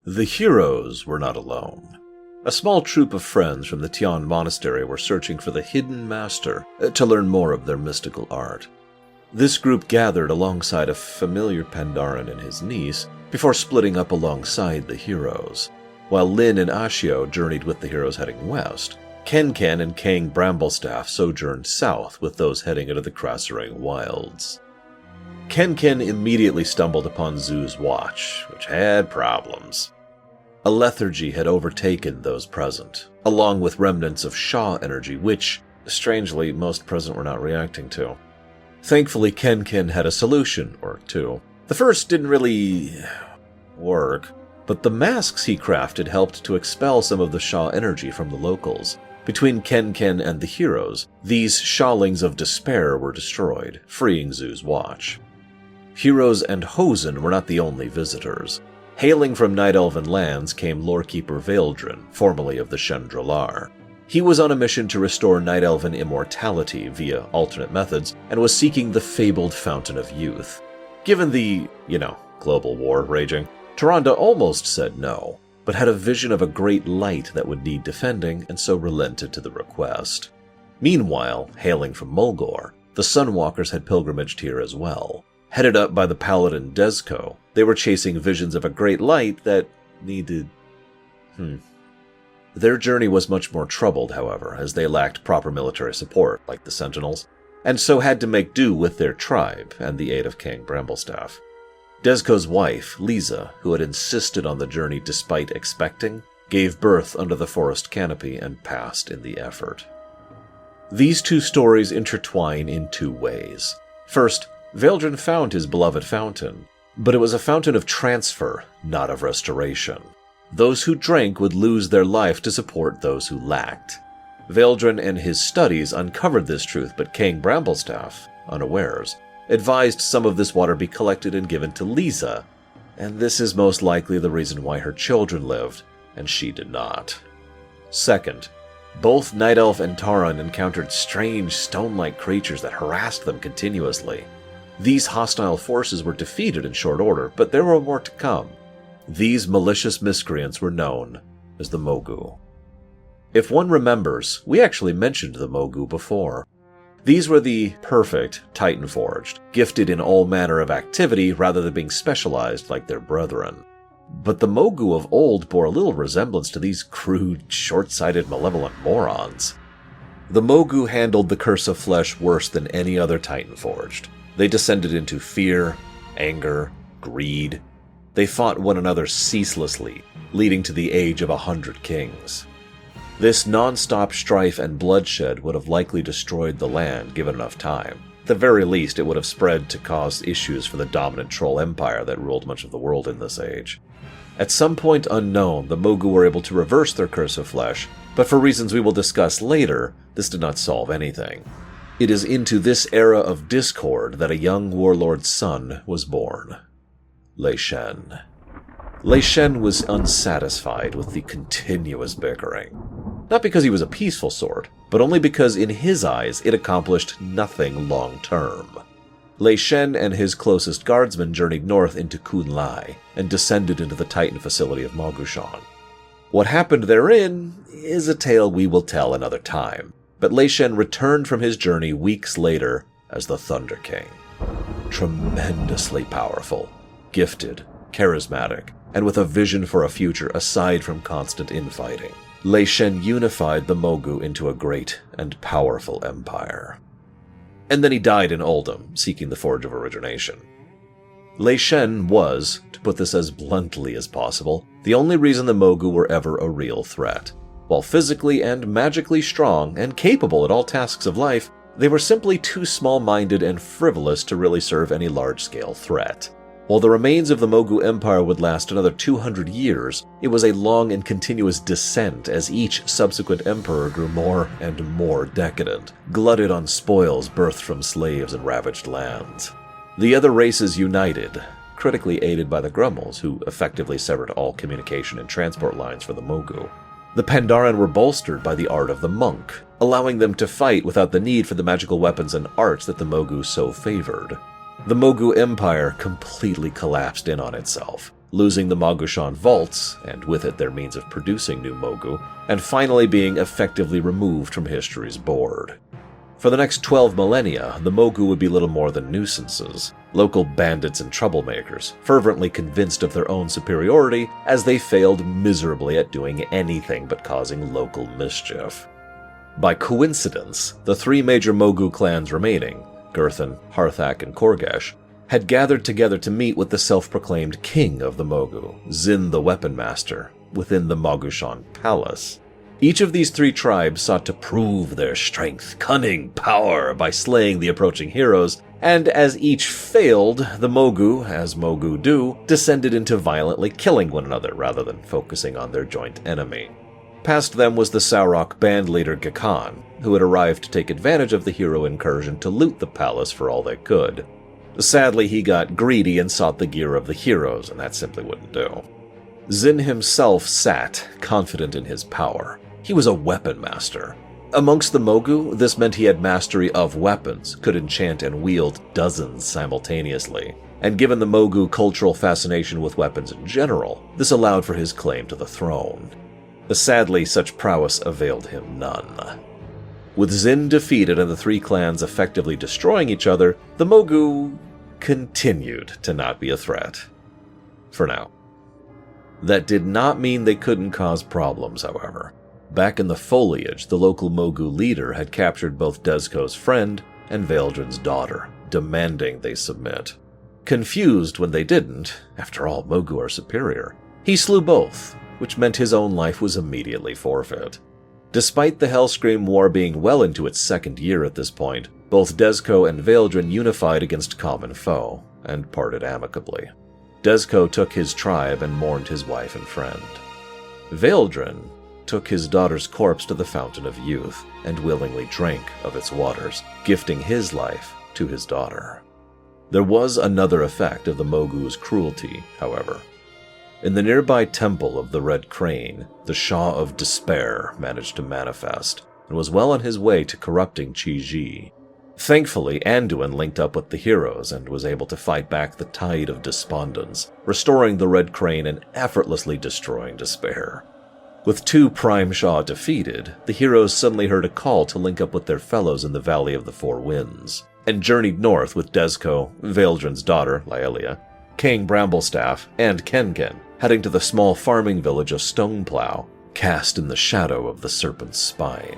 The heroes were not alone. A small troop of friends from the Tian monastery were searching for the hidden master to learn more of their mystical art. This group gathered alongside a familiar Pandaren and his niece before splitting up alongside the heroes. While Lin and Ashio journeyed with the heroes heading west, Ken and Kang Bramblestaff sojourned south with those heading into the Krasarang wilds. Ken immediately stumbled upon Zhu's watch, which had problems. A lethargy had overtaken those present, along with remnants of Sha energy, which, strangely, most present were not reacting to. Thankfully, Ken had a solution or two. The first didn't really work, but the masks he crafted helped to expel some of the Sha energy from the locals. Between Ken and the heroes, these Shalings of despair were destroyed, freeing Zhu's watch. Heroes and Hosen were not the only visitors. Hailing from Night Elven lands came Lorekeeper Veldrin, formerly of the Shendralar. He was on a mission to restore Night Elven immortality via alternate methods, and was seeking the fabled Fountain of Youth. Given the, global war raging, Tyrande almost said no, but had a vision of a great light that would need defending, and so relented to the request. Meanwhile, hailing from Mulgore, the Sunwalkers had pilgrimaged here as well. Headed up by the paladin Dezko, they were chasing visions of a great light that needed... Their journey was much more troubled, however, as they lacked proper military support, like the Sentinels, and so had to make do with their tribe and the aid of Kang Bramblestaff. Dezko's wife, Lisa, who had insisted on the journey despite expecting, gave birth under the forest canopy and passed in the effort. These two stories intertwine in two ways. First, Veldrin found his beloved fountain, but it was a fountain of transfer, not of restoration. Those who drank would lose their life to support those who lacked. Veldrin and his studies uncovered this truth, but Kang Bramblestaff, unawares, advised some of this water be collected and given to Lisa, and this is most likely the reason why her children lived, and she did not. Second, both Night Elf and Taran encountered strange stone-like creatures that harassed them continuously. These hostile forces were defeated in short order, but there were more to come. These malicious miscreants were known as the Mogu. If one remembers, we actually mentioned the Mogu before. These were the perfect Titan-forged, gifted in all manner of activity rather than being specialized like their brethren. But the Mogu of old bore a little resemblance to these crude, short-sighted, malevolent morons. The Mogu handled the curse of flesh worse than any other Titan-forged. They descended into fear, anger, greed. They fought one another ceaselessly, leading to the age of 100 kings. This non-stop strife and bloodshed would have likely destroyed the land given enough time. At the very least, it would have spread to cause issues for the dominant troll empire that ruled much of the world in this age. At some point unknown, the Mogu were able to reverse their curse of flesh, but for reasons we will discuss later, this did not solve anything. It is into this era of discord that a young warlord's son was born. Lei Shen. Lei Shen was unsatisfied with the continuous bickering. Not because he was a peaceful sort, but only because in his eyes it accomplished nothing long-term. Lei Shen and his closest guardsmen journeyed north into Kunlai and descended into the Titan facility of Mogushan. What happened therein is a tale we will tell another time, but Lei Shen returned from his journey weeks later as the Thunder King. Tremendously powerful, gifted, charismatic, and with a vision for a future aside from constant infighting, Lei Shen unified the Mogu into a great and powerful empire. And then he died in Uldum, seeking the Forge of Origination. Lei Shen was, to put this as bluntly as possible, the only reason the Mogu were ever a real threat. While physically and magically strong and capable at all tasks of life, they were simply too small-minded and frivolous to really serve any large-scale threat. While the remains of the Mogu Empire would last another 200 years, it was a long and continuous descent as each subsequent emperor grew more and more decadent, glutted on spoils birthed from slaves and ravaged lands. The other races united, critically aided by the Grummels, who effectively severed all communication and transport lines for the Mogu. The Pandaren were bolstered by the art of the monk, allowing them to fight without the need for the magical weapons and arts that the Mogu so favored. The Mogu Empire completely collapsed in on itself, losing the Mogushan vaults, and with it their means of producing new Mogu, and finally being effectively removed from history's board. For the next 12 millennia, the Mogu would be little more than nuisances, local bandits and troublemakers, fervently convinced of their own superiority as they failed miserably at doing anything but causing local mischief. By coincidence, the three major Mogu clans remaining, Girthan, Harthak, and Korgesh, had gathered together to meet with the self-proclaimed king of the Mogu, Zin the Weapon Master, within the Mogushan Palace. Each of these three tribes sought to prove their strength, cunning, power by slaying the approaching heroes, and as each failed, the Mogu, as Mogu do, descended into violently killing one another rather than focusing on their joint enemy. Past them was the Saurok band leader Gakhan, who had arrived to take advantage of the hero incursion to loot the palace for all they could. Sadly, he got greedy and sought the gear of the heroes, and that simply wouldn't do. Zin himself sat, confident in his power. He was a weapon master. Amongst the Mogu, this meant he had mastery of weapons, could enchant and wield dozens simultaneously. And given the Mogu cultural fascination with weapons in general, this allowed for his claim to the throne. Sadly, such prowess availed him none. With Zin defeated and the three clans effectively destroying each other, the Mogu continued to not be a threat. For now. That did not mean they couldn't cause problems, however. Back in the foliage, the local Mogu leader had captured both Dezko's friend and Vaildrin's daughter, demanding they submit. Confused when they didn't, after all, Mogu are superior, he slew both, which meant his own life was immediately forfeit. Despite the Hellscream War being well into its second year at this point, both Dezko and Vaildrin unified against common foe, and parted amicably. Dezko took his tribe and mourned his wife and friend. Vaildrin took his daughter's corpse to the Fountain of Youth, and willingly drank of its waters, gifting his life to his daughter. There was another effect of the Mogu's cruelty, however. In the nearby Temple of the Red Crane, the Shah of Despair managed to manifest, and was well on his way to corrupting Chi-Ji. Thankfully, Anduin linked up with the heroes and was able to fight back the tide of despondence, restoring the Red Crane and effortlessly destroying Despair. With two Prime Shah defeated, the heroes suddenly heard a call to link up with their fellows in the Valley of the Four Winds, and journeyed north with Dezko, Vaildrin's daughter, Laelia, King Bramblestaff, and Kenken, heading to the small farming village of Stoneplow, cast in the shadow of the Serpent's Spine.